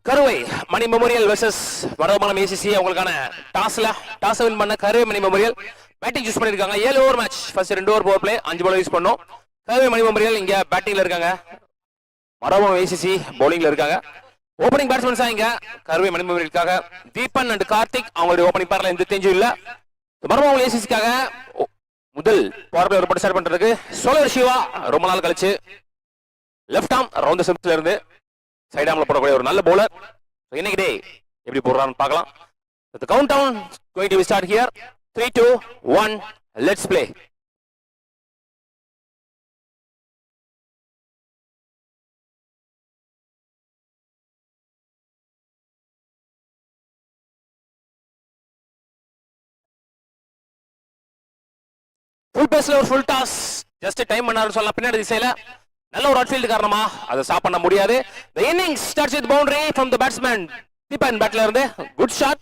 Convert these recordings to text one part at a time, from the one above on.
கருவை Mani memorial versus வடமாநிலம் ACC அவங்களுக்கான toss win பண்ண கருவை மணி மெமோரியல் பேட்டிங் சூஸ் பண்ணிருக்காங்க. 7 over match. First 2 over power play 5 பால் யூஸ் பண்ணோம். கருவை மணி மெமோரியல் இங்க பேட்டிங்ல இருக்காங்க. வடமாநிலம் ஏசிசி பவுலிங்ல இருக்காங்க. ஓபனிங் பேட்ஸ்மேன்ஸா இங்க கருவை மணி மெமோரியலுக்காக தீபன் அண்ட் கார்த்திக் அவங்களுடைய ஓபனிங் பார்ல எந்த தேஞ்சும் இல்ல. வடமாநிலம் ஏசிசிக்காக முதல் பவர் பிளே ஒரு ஸ்டார்ட் பண்றதுக்கு சோலர் சிவா ரொம்ப நாள் கழிச்சு லெஃப்ட் ஆர்ம் ரவுண்ட் தி செம்ஸ்ல இருந்து சைட் ஆர்ம்ல போடக்கூடிய ஒரு நல்ல பவுலர். இன்னைக்கு டே எப்படி போடுறான்னு பார்க்கலாம். The countdown going to start here. 3, 2, 1, let's play. Full பேஸ்ல ஒரு ஃபுல் டாஸ் ஜஸ்ட் டைம் பண்ணாரு சொல்லலாம். பின்னாடி திசையில நல்ல ஒரு அவுட்ஃபீல்ட் காரணமா அதை ஸ்டாப் பண்ண முடியாது. The innings starts with boundary from the batsman. Deepan பேட்ல இருந்து good shot.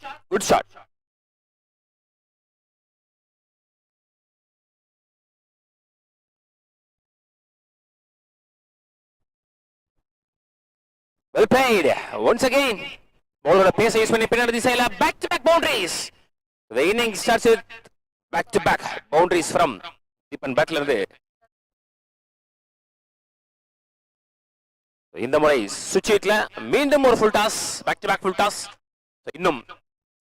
Well played. Once again bowler pace use பண்ணி பின்னாடி திசையில back to back boundaries. The innings starts with back to back boundaries from Deepan பேட்ல இருந்து. இந்த முறை சுவிட்ச் ஹிட்ல மீண்டும் ஒரு full toss, back to back full toss. இன்னும்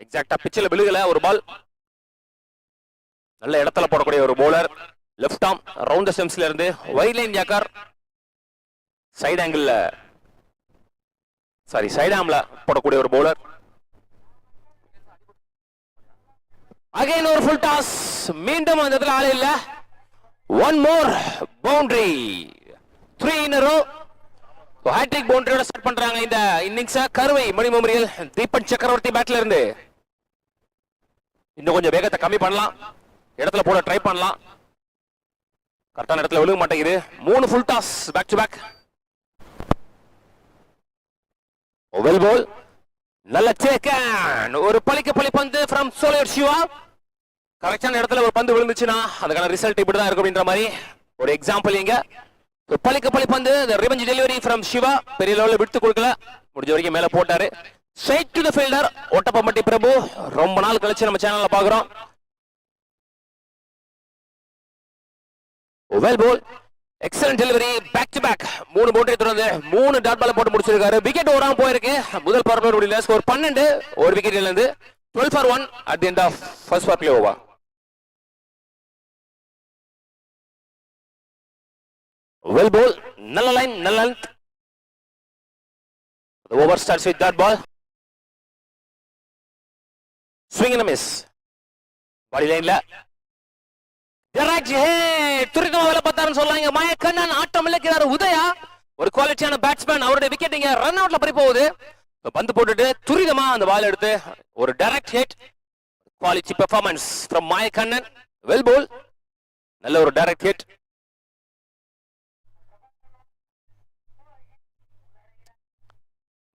எக்ஸாக்ட்டா பிட்ச்ல விழுகல ஒரு பால். நல்ல இடத்துல போடக்கூடிய ஒரு bowler. Left arm round the ஸ்டெம்ஸ்ல இருந்து வைட் லைன் யாக்கர் சைடு ஆங்கிள்ல சைடு ஆர்ம்ல போடக்கூடிய ஒரு பவுலர். அகைன் ஒரு ஃபுல் டாஸ். மீண்டும் அந்த இடத்துல ஆளே இல்ல. One more boundary. 3 in a row. Hattrick பவுண்டரியோட ஸ்டார்ட் பண்றாங்க இந்த இன்னிங்ஸ். கருவை மணி மெமோரியல் தீபன் சக்கரவர்த்தி பேட்ல இருந்து இன்னும் கொஞ்சம் வேகத்தை கம்மி பண்ணலாம், இடத்துல போட ட்ரை பண்ணலாம். கரெக்டான இடத்துல விழுக மாட்டேங்குது. 3 full toss back to back. Well ball. நல்ல டேக்கன். ஒரு பலி பந்து ஃப்ரம் சோலர் சிவா. கரெக்டான இடத்துல ஒரு பந்து விழுந்துச்சுன்னா அதுக்கான ரிசல்ட் இப்படிதான் இருக்கும் அப்படின்ற மாதிரி ஒரு எக்ஸாம்பிள் இங்க. பலி பந்து ரிவெஞ்ச் டெலிவரி ஃப்ரம் சிவா. பெரிய லெவல்ல விட்டு கொடுக்கல, முடிஞ்ச வரைக்கும் மேல போட்டாரு. Straight to the fielder Ottapampatti Prabhu. ரொம்ப நாள் கழிச்சு நம்ம சேனல்ல பாக்குறோம். Well ball. Excellent delivery. Back to back 3 boundary தொடர்ந்து 3 டாட் பால் போட்டு முடிச்சிருக்காரு. விக்கெட் ஓவராம போயிருக்கு. முதல் பவர் பிளே முடியல. ஸ்கோர் 12. ஒரு விக்கெட்ல இருந்து 12 for 1 at the end of first power play over. Well ball, நல்ல லைன், நல்ல length. The over starts with that ball. Swing and a miss. பாடி லைன்ல direct hit. துரிதமா வேலை பார்த்தாருன்னு சொல்லாங்க. மயக்கண்ணன் ஆட்டம் இழக்கிறார். உதயா ஒரு குவாலிட்டியான பேட்ஸ்மேன். அவருடைய விக்கெட் இங்க ரன் அவுட்ல பறி போகுது. பந்து போட்டுட்டு துரிதமா அந்த பால் எடுத்து ஒரு direct hit. Quality performance from Mayakannan. Well ball. நல்ல ஒரு டைரக்ட் ஹிட்.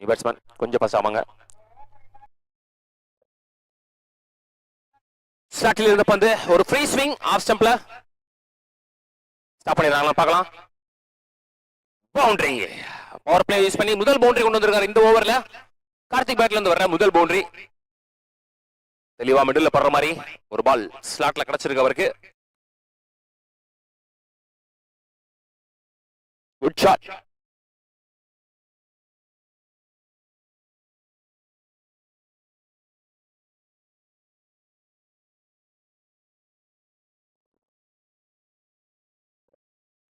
பேட்ஸ்மேன் கொஞ்சம் பாஸ் ஆமாங்க. ஸ்டார்ட்ல இருந்த பந்து ஒரு ஃப்ரீ ஸ்விங் ஆஃப் ஸ்டம்ப்ல ஸ்டாப் பண்ணிடுறாங்களா பார்க்கலாம். பவுண்டரி. பவர் பிளே யூஸ் பண்ணி முதல் பவுண்டரி கொண்டு வந்திருக்காரு இந்த ஓவர்ல. கார்த்திக் பேட்ல இருந்து வர்ற முதல் பவுண்டரி. தெளிவா மிடில் படுற மாதிரி ஒரு பால் ஸ்லாட்ல கிடைச்சிருக்கு அவருக்கு. Good shot.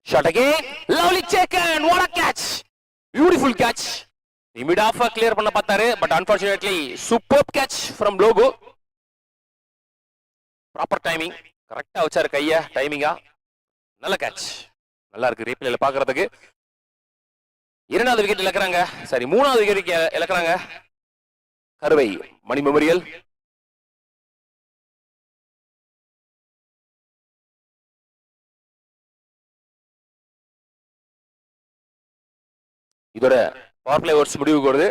Shot again. Lovely taken. What a catch. Beautiful catch. The mid off clear பண்ண பார்த்தாரு. But unfortunately superb catch from Logo. Proper timing. கரெக்டா வச்சாரு கைய டைமிங்கா. நல்ல கேட்ச். நல்லா இருக்கு ரீப்ளேல பார்க்கிறதுக்கு. இரண்டாவது விக்கெட் இழக்கறாங்க. சரி மூணாவது விக்கெட் இழக்கறாங்க. கருவை மணி மெமோரியல். இதோட பவர் பிளே ஓவர்ஸ் முடிவுக்கு வருது.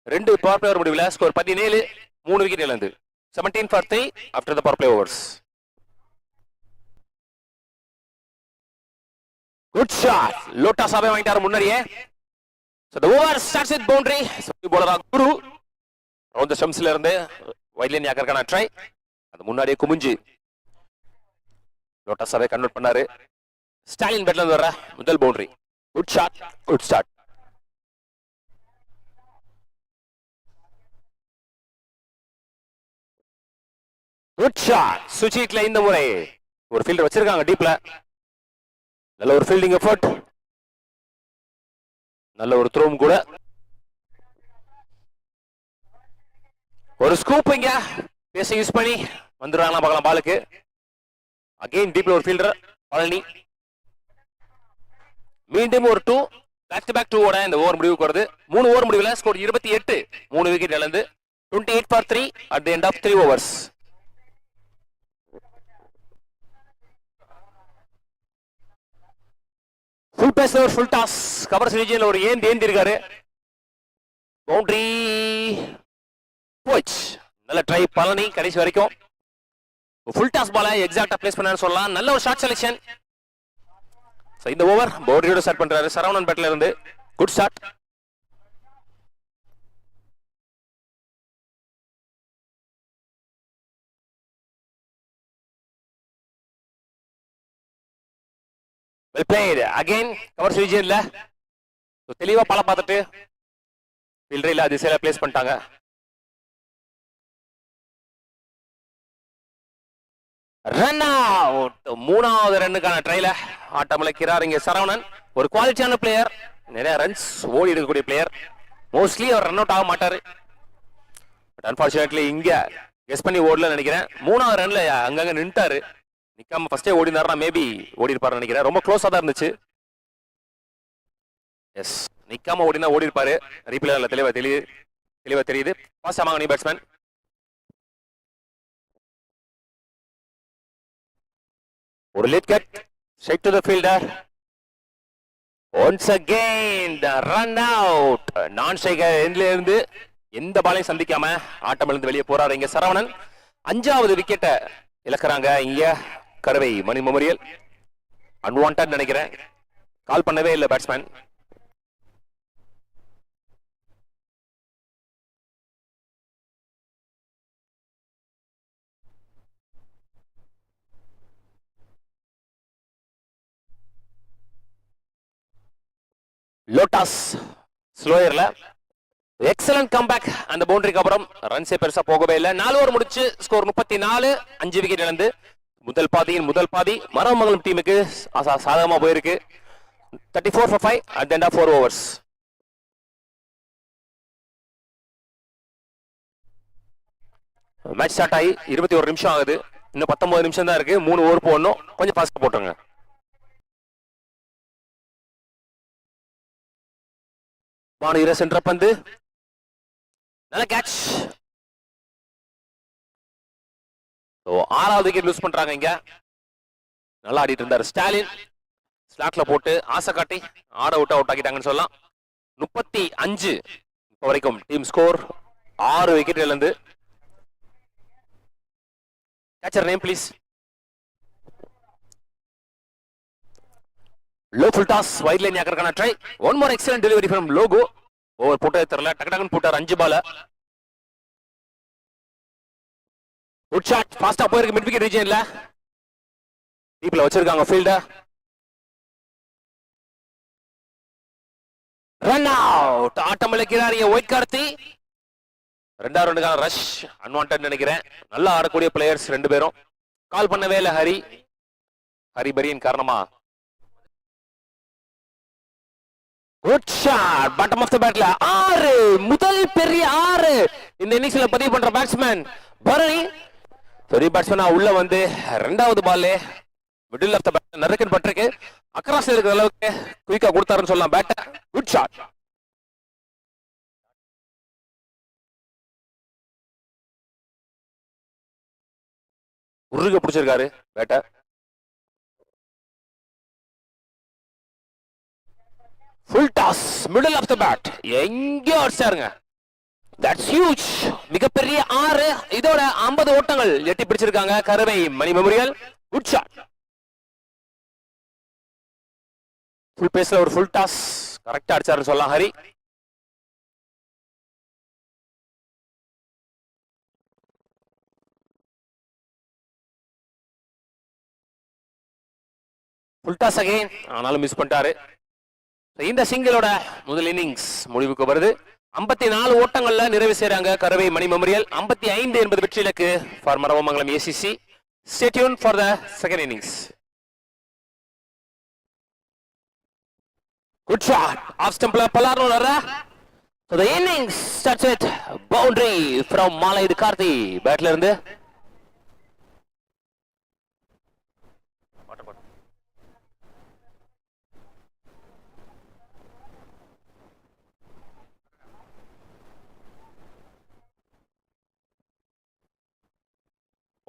2 பவர் பிளே ஓவர் முடிவுல ஸ்கோர் 17. 3 விக்கெட் இழந்து 17 for 3 after the power play overs. Good shot. Lota சாபே வாங்கிட்டாரு முன்னறியே. So the over starts with boundary. So bowler Guru around the stumps la irundhe wide line yakarkana try. அது முன்னாடியே குமிஞ்சு லோட்டஸாவே convert பண்ணாரு. ஸ்டாலின் பேட்ல இருந்து வர முதல் boundary. Good shot, good start. Good shot. சுஜித்ல இந்த முறை ஒரு ஃபீல்டர் வச்சிருக்காங்க டீப்ல. நல்ல ஒரு ஃபீல்டிங் எஃபர்ட், நல்ல ஒரு த்ரோவும் கூட. ஒரு ஸ்கூப் இங்க பேச யூஸ் பண்ணி வந்துடுறாங்களா பார்க்கலாம் பாலுக்கு. அகைன் டீப்ல ஒரு ஃபீல்டர் பழனி. மீண்டும் ஒரு 2 பேக் டு பேக் 2 ஓட இந்த ஓவர் முடிவுக்கு வருது. 3 ஓவர் முடிவுல ஸ்கோர் 28, 3 விக்கெட் இழந்து 28 for 3 at the end of 3 overs. Full pace over, full toss. Cover ரீஜியன்ல ஒரு ஏந்தி இருக்காரு. பவுண்டரி போச்சு. நல்ல ட்ரை பழனி கடைசி வரைக்கும். ஃபுல் டாஸ் பால எக்ஸாக்ட்டா பிளேஸ் பண்ணான்னு சொல்லலாம். நல்ல ஒரு ஷாட் செலக்ஷன். இந்த ஓவர் பவுண்டரியோட ஸ்டார்ட் பண்றாரு சரவணன் பேட்ல இருந்து. Good start. Well played. Again cover ரீஜியன்ல தெளிவா பால பார்த்துட்டு ஃபீல்டர் இல்ல திசையில பிளேஸ் பண்ணிட்டாங்க. Run out. 3வது ரன்னுக்கான ட்ரைல ஆட்டமிழக்கிறார் இங்க சரவணன். ஒரு குவாலிட்டியான பிளேயர், நிறைய ரன்ஸ் ஓடி இருக்கக்கூடிய பிளேயர். மோஸ்ட்லி அவர் ரன் அவுட் ஆக மாட்டாரு. பட் அன்பார்ச்சுனேட்லி இங்க கெஸ் பண்ணி ஓடல நினைக்கிறேன். 3வது ரன்ல அங்கங்க நின்ட்டாரு. நிக்காம ஃபர்ஸ்டே ஓடினாருன்னா மேபி ஓடி இருப்பாரு நினைக்கிறேன். ரொம்ப க்ளோஸா தான் இருந்துச்சு. எஸ், நிக்காம ஓடினா ஓடி இருப்பாரு. ரீப்ளேல தெளிவா தெரியுது. பாஸ் ஆமாங்க நீ பேட்ஸ்மேன். ஒரு late cut straight to the fielder. Once again the run out. நான் ஸ்ட்ரைக்கர் எண்ட்ல இருந்து எந்த பாலையும் சந்திக்காம ஆட்டமிழந்து வெளியே போறாரு இங்க சரவணன். 5வது விக்கெட்டை இழக்கிறாங்க இங்க கருவை மணி மெமோரியல். அன்வான்ட் நினைக்கிறேன். கால் பண்ணவே இல்லை பேட்ஸ்மேன். லோட்டஸ் ஸ்லோயர்ல எக்ஸலன்ட் கம்பேக். அந்த பவுண்டரிக்கு அப்புறம் ரன்ஸே பெருசா போகவே இல்லை. 4 ஓவர் முடிச்சு ஸ்கோர் 34, 5 விக்கெட் இழந்து முதல் பாதி மரமங்கலம் டீமுக்கு சாதகமா போயிருக்கு. 34 for 5 at the end of 4 overs. Match start ஆகி 21 நிமிஷம் ஆகுது. இன்னும் 19 நிமிஷம் தான் இருக்கு. 3 ஓவர் போடணும். கொஞ்சம் ஃபாஸ்டா போட்டுருங்க. வானிர சென்ற பந்து நல்ல கேட்ச். 6வது விக்கெட் லூஸ் பண்றாங்க இங்க. நல்லா ஆடிட்டு இருந்தாரு ஸ்டாலின். ஸ்லாட்ல போட்டு ஆசை காட்டி ஆட விட்டு அவுட் ஆக்கிட்டாங்கன்னு சொல்லலாம். 35 இப்போ வரைக்கும் டீம் ஸ்கோர். 6 விக்கெட் இழந்து. Catcher name please. Low full toss wide line யாக்கறக்கான try. One more excellent delivery from லோகோ. ஓவர் போட்டே தெரியல. டக்கு போட்டார் 5 பால. Good shot. ஃபாஸ்டா போயிருக்கு மிட் விக்கெட் ரீஜன்ல. டீப்ல வச்சிருக்காங்க ஃபீல்டர். Run out. ஆட்டமிழக்கிறார் ஒயிட் கார்த்தி. 2வது ரன்னுக்கான ரஷ் அன்வான்ட் நினைக்கிறேன். நல்லா ஆடக்கூடிய பிளேயர்ஸ் 2 பேரும். கால் பண்ணவே இல்லை ஹரிபரியன் காரணமா. Good shot. Bottom of the பேட்ல 6, முதல் பெரிய 6 இந்த இன்னிங்ஸ்ல பதிவு பண்ற பேட்ஸ்மேன் பரணி. பெரிய பேட்ஸ்மேனா உள்ள வந்து 2வது பால்ல மிடில் ஆஃப் தி பேட் நறுக்கன் பட்டிருக்கு. அக்ராஸ் இருக்கிற அளவுக்கு குயிக்கா கொடுத்தாருன்னு சொல்லலாம் பேட்ட. Good shot. உருக பிடிச்சிருக்காரு பேட்ட. Full toss middle of the bat. எங்கேயோ அடிச்சாருங்க. That's huge. மிகப்பெரிய 6. இதோட 50 ஓட்டங்கள் எட்டி பிடிச்சிருக்காங்க Karuvai Mani memorial. Good shot. Full பேஸ்ல ஒரு ஃபுல் டாஸ் கரெக்டா அடிச்சாருன்னு சொல்லலாம் ஹரி. ஃபுல் டாஸ் அகைன், ஆனாலும் மிஸ் பண்ணிட்டாரு. இந்த சிங்கிளோட முதல் இன்னிங்ஸ் முடிவுக்கு வருது. 54 ஓட்டங்கள்ல நிறைவு செய்றாங்க கருவை மணி மெமோரியல். 55 என்பது வெற்றி இலக்கு for Maravamangalam ACC. Stay tuned for the second innings. Good shot. Off stump Palarno. So the innings starts with boundary from Malaid Karthi. Battler in there.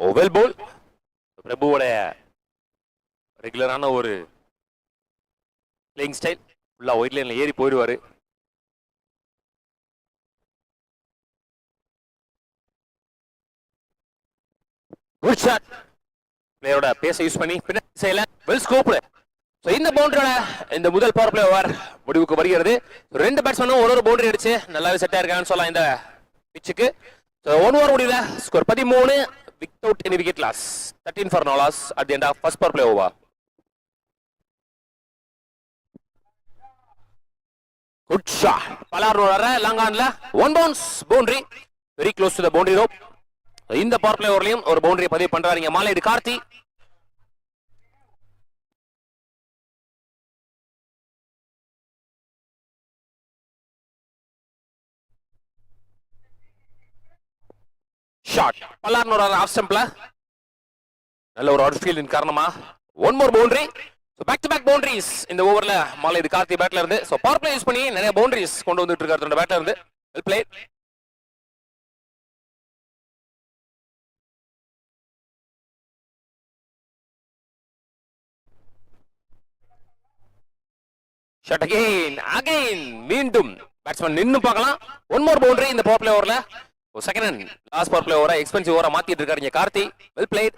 Oh, well ball. பிரபுவோட ரெகுலரான ஒரு பிளேயிங் ஸ்டைல். ஃபுல்லா white லைன்ல ஏறி போயிடுவாரு. Good shot. பிளேயரோட பேச use பண்ணி பின்னாடி செய்யல. Well scoped. So இந்த பவுண்டரியோட இந்த முதல் பவர் பிளே ஓவர் முடிவுக்கு வருகிறது. ரெண்டு பேட்ஸ்மேனும் ஒரு பவுண்டரி அடிச்சு நல்லாவே செட் ஆயிருக்காங்கன்னு சொல்லலாம் இந்த பிச்சுக்கு. சோ 1 ஓவர் முடியல. Score 13 without any wicket loss. 13 for no loss at the end of first power play over. Good shot. Palarno long on la. One bounce boundary. Very close to the boundary rope. In the power play overlayum or boundary பதிவு பண்றாங்க மாலைடு Karthi. Shot. Palarno off stump la. நல்ல ஒரு outfield காரணமா one more boundary. So back to back boundaries இந்த ஓவர்ல மாலைடு கார்த்தி பேட்ல இருந்து. So power play use பண்ணி நிறைய பவுண்டரிஸ் கொண்டு வந்துட்டு இருக்காரு அந்த பேட்ல இருந்து. Well played. ஷாட் அகைன் மீண்டும் பேட்ஸ்மேன் நின்னு பார்க்கலாம். ஒன் மோர் பவுண்டரி இந்த பவர் பிளே ஓவர்ல. Second and last power play ஓவரா எக்ஸ்பென்சிவ் ஓவரா மாத்திட்டு இருக்காரு இங்க Karthi. Well played.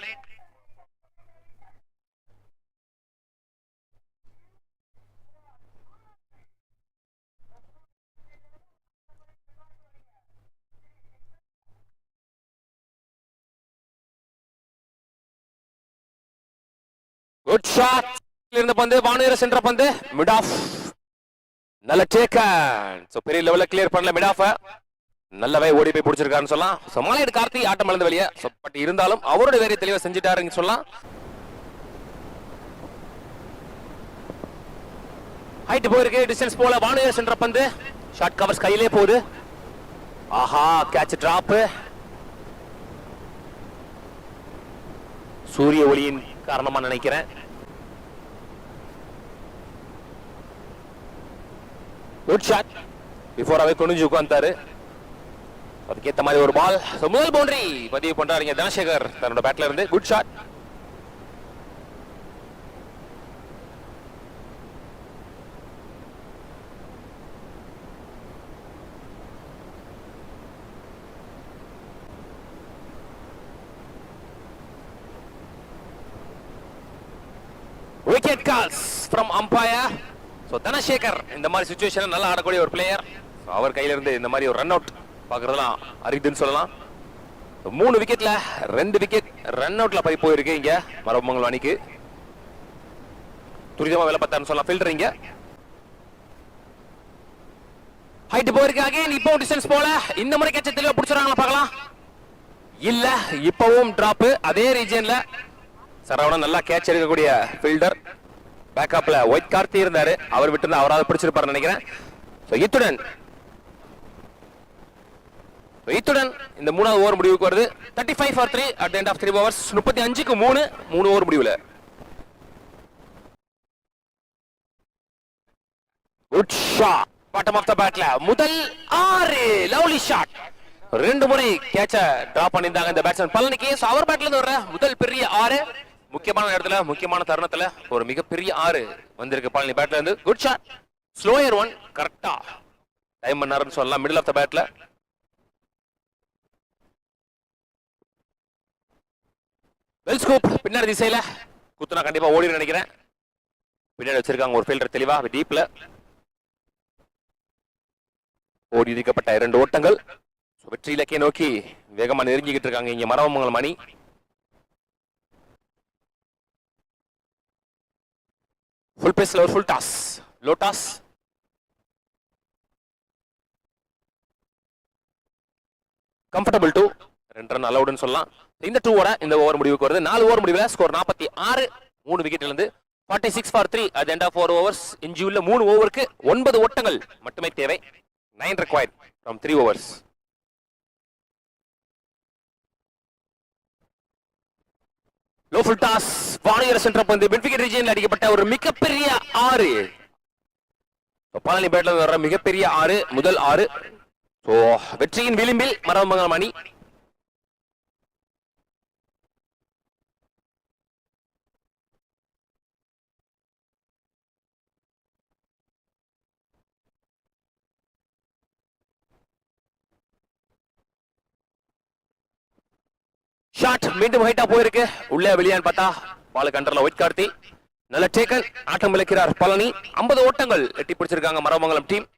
Good shot. இருந்த பந்து வானுயர சென்ற பந்து மிட் ஆஃப். நல்ல டேக்கன். சோ பெரிய லெவல்ல கிளியர் பண்ணல மிட் ஆஃப். நல்லாவே ஓடி போய் பிடிச்சிருக்காருன்னு சொல்லலாம். சோ மாலைடு கார்த்தி ஆட்டம் இழந்த வெளியே. சோ பட் இருந்தாலும் அவரோட வேலையை தெளிவா செஞ்சுட்டாருன்னு சொல்லலாம். ஹைட் போயிருக்கு. டிஸ்டன்ஸ் போல வானுயர சென்ற பந்து ஷார்ட் கவர்ஸ் கையிலே போகுது. ஆஹா கேட்ச் டிராப். சூரிய ஒளியின் காரணமா நினைக்கிறேன். Good shot. பிஃபோர் அவே குனிஞ்சு உட்கார்ந்தாரு. அதுக்கேத்த மாதிரி ஒரு பால். முதல் பவுண்டரி பதிவு பண்றாருங்க தனசேகர் தன்னோட பேட்ல இருந்து. Good shot. Wicket calls from umpire. So Dhanasekar இந்த மாதிரி சிச்சுவேஷன் நல்லா ஆடக்கூடிய ஒரு பிளேயர். அவர் கையில இருந்து இந்த மாதிரி ஒரு ரன் அவுட் பாக்குறதெல்லாம் அரிதுன்னு சொல்லலாம். 3 விக்கெட்ல 2 விக்கெட் ரன் அவுட்ல போய் போயிருக்கு இங்க மரவமங்கலம் அணிக்கு. துரிதமா வேலை பார்த்தாருன்னு சொல்லலாம் ஃபீல்டர் இங்க. ஹைட் போயிருக்கு அகைன். இப்போ டிஸ்டன்ஸ் போல இந்த மாதிரி கேட்ச தெளிவா பிடிச்சறாங்களா பார்க்கலாம். இல்ல இப்பவும் டிராப். அதே ரீஜன்ல சரவணன் நல்லா கேட்ச் எடுக்கக்கூடிய ஃபீல்டர். பேக்கப்ல ஒயிட் கார்த்தி இருந்தாரு. அவர் விட்டு அவராவது பிடிச்சிருப்பாரு நினைக்கிறேன். இத்துடன் இந்த 3வது ஓவர் முடிவுக்கு வருது. 35 for 3 at the end of 3 overs. 35க்கு 3 ஓவர் முடிவுல. Good shot. Bottom of the பேட்ல முதல் 6 லவ்லி ஷாட். 2 முறை கேட்ச டிராப் பண்ணிருந்தாங்க இந்த பேட்ஸ்மேன் பழனிக்கு. அவர் பேட்ல இருந்து வர முதல் பெரிய 6 முக்கியமான இடத்துல முக்கியமான தருணத்துல ஒரு மிகப்பெரிய 6 வந்திருக்கு பழனி பேட்ல இருந்து. Good shot. ஸ்லோயர் ஒன் கரெக்டா டைம் பண்ணாருன்னு சொல்லலாம் மிடில் ஆஃப் தி பேட்ல. Well scoop. பின்னாடி திசையில குத்துனா கண்டிப்பா ஓடி நினைக்கிறேன். பின்னாடி வச்சிருக்காங்க ஒரு ஃபீல்டர் தெளிவா டீப்ல. ஓடி இருக்கப்பட்ட 2 ஓட்டங்கள். வெற்றி இலக்கை நோக்கி வேகமா நெருங்கிக்கிட்டு இருக்காங்க இங்க மரவமங்கலம் அணி. ஃபுல் பேஸ்ல ஒரு full toss, low toss. Comfortable 2, 2 run அலவுட்னு சொல்லலாம். இந்த 2 இந்த ஓவர் முடிவுக்கு வருது. 4 ஓவர் முடிவில் ஸ்கோர் 46, 3 விக்கெட்ல இருந்து 46 for 3 at the end of 4 overs. இஞ்சியுள்ள 3 ஓவருக்கு 9 ஓட்டங்கள் மட்டுமே தேவை. 9 required from 3 overs. Low full toss, வானியர் சென்டர் பந்து மிட் விக்கெட் ரீஜியன்ல அடிக்கப்பட்ட ஒரு மிகப்பெரிய 6. பழனி பேட்ல வர்ற மிகப்பெரிய 6, முதல் 6. சோ வெற்றியின் விளிம்பில் மரவமங்கலம் அணி. ஷாட் மீண்டும் ஹைட்டா போயிருக்கு, உள்ளே வெளியான்னு பார்த்தா பால் கண்டர்ல ஒயிட் கார்த்தி. நல்ல டேக்கன், ஆட்டம் விளக்கிறார் பழனி. 50 ஓட்டங்கள் எட்டி பிடிச்சிருக்காங்க Maravamangalam team.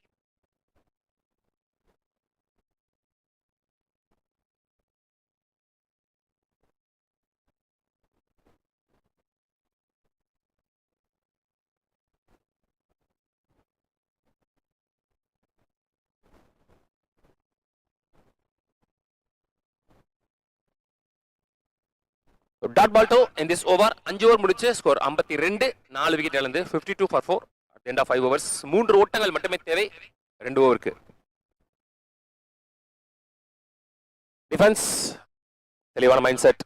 Dot ball 2 in this over. 5 over முடிச்சு ஸ்கோர் 52, 4 விக்கெட் இழந்து 52 for 4 at the end of 5 overs. 3 ஓட்டங்கள் மட்டுமே தேவை 2 ஓவருக்கு. டிஃபென்ஸ் தெளிவான மைண்ட் செட்.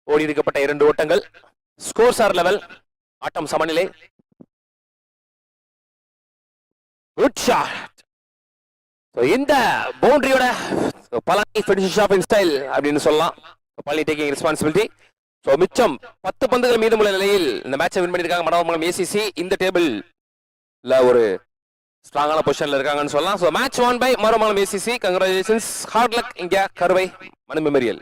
ஓடி இருக்கப்பட்ட 2 ஓட்டங்கள். ஸ்கோர் சார் லெவல், ஆட்டம் சமநிலை. Good shot. இந்த பவுண்டரியோட Palani finish off in style அப்படின்னு சொல்லலாம். Palani taking responsibility. ஸோ மிச்சம் 10 பந்துகள் மீதமுள்ள நிலையில் இந்த மேட்சை வின் பண்ணியிருக்காங்க மரவமங்கலம் ஏசிசி. இந்த டேபிள்ல ஒரு ஸ்ட்ராங்கான பொசிஷன்ல இருக்காங்கன்னு சொல்லலாம். So match won by Maravamangalam ACC. Congratulations, hard luck இங்க கருவை மணி மெமோரியல்.